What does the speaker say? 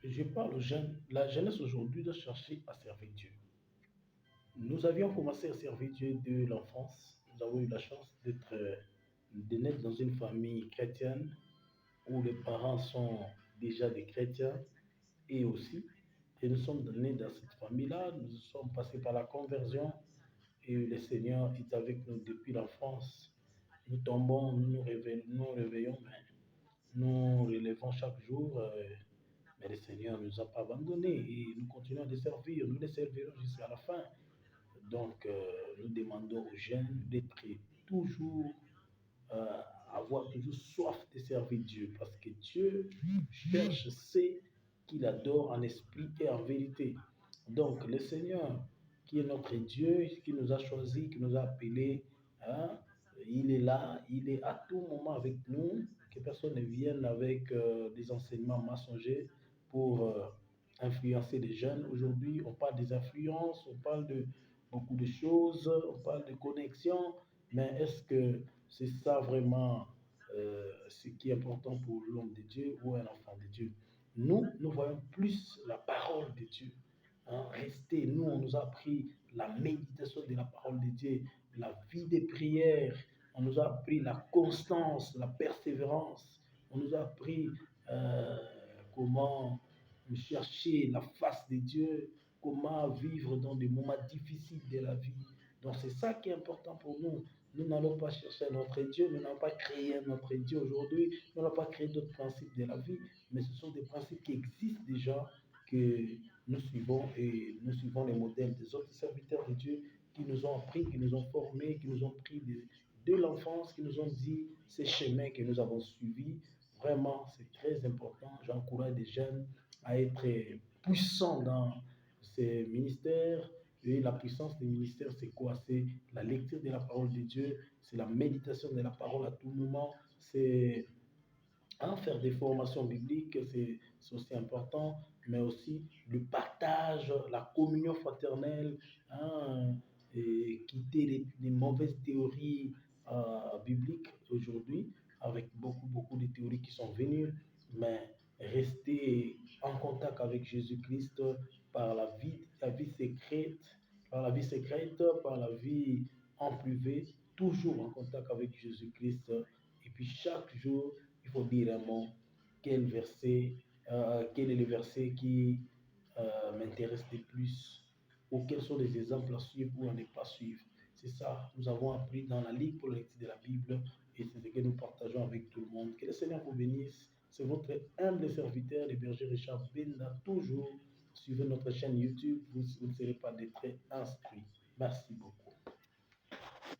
Je parle aux jeunes. La jeunesse aujourd'hui doit chercher à servir Dieu. Nous avions commencé à servir Dieu de l'enfance. Nous avons eu la chance de naître dans une famille chrétienne où les parents sont déjà des chrétiens et aussi. Et nous sommes nés dans cette famille-là. Nous sommes passés par la conversion et le Seigneur est avec nous depuis l'enfance. Nous tombons, nous réveillons, mais nous relevons chaque jour. Mais le Seigneur ne nous a pas abandonnés et nous continuons de servir. Nous les servirons jusqu'à la fin. Donc, nous demandons aux jeunes d'être toujours, euh, avoir toujours soif de servir Dieu parce que Dieu cherche ceux qu'il adore en esprit et en vérité. Donc, le Seigneur, qui est notre Dieu, qui nous a choisis, qui nous a appelés, hein, il est là, il est à tout moment avec nous, que personne ne vienne avec des enseignements mensongers pour influencer les jeunes. Aujourd'hui, on parle des influences, on parle de beaucoup de choses, on parle de connexion, mais est-ce que c'est ça vraiment ce qui est important pour l'homme de Dieu ou un enfant de Dieu? Nous voyons plus la parole de Dieu. Hein, rester, nous, on nous a appris la méditation de la parole de Dieu, la vie des prières, on nous a appris la constance, la persévérance, on nous a appris euh, comment chercher la face de Dieu, comment vivre dans des moments difficiles de la vie. Donc c'est ça qui est important pour nous. Nous n'allons pas chercher notre Dieu, nous n'allons pas créer notre Dieu aujourd'hui, nous n'allons pas créer d'autres principes de la vie, mais ce sont des principes qui existent déjà, que nous suivons et nous suivons les modèles des autres serviteurs de Dieu qui nous ont appris, qui nous ont formés, qui nous ont pris de l'enfance, qui nous ont dit ces chemins que nous avons suivis. Vraiment, c'est très important. J'encourage les jeunes à être puissants dans ces ministères. Et la puissance des ministères, c'est quoi? C'est la lecture de la parole de Dieu, c'est la méditation de la parole à tout moment, c'est hein, faire des formations bibliques, c'est aussi important, mais aussi le partage, la communion fraternelle, hein, et quitter les mauvaises théories bibliques aujourd'hui, avec beaucoup de théories qui sont venues, mais rester en contact avec Jésus-Christ par la vie secrète, par la vie secrète, par la vie en privé, toujours en contact avec Jésus-Christ. Et puis chaque jour, il faut dire un mot, quel est le verset qui m'intéresse le plus, ou quels sont les exemples à suivre ou à ne pas suivre. C'est ça, nous avons appris dans la Ligue pour la lecture de la Bible et c'est ce que nous partageons avec tout le monde. Que le Seigneur vous bénisse. C'est votre humble serviteur, le berger Richard Benda, toujours. Suivez notre chaîne YouTube, vous ne serez pas de très instruits. Merci beaucoup.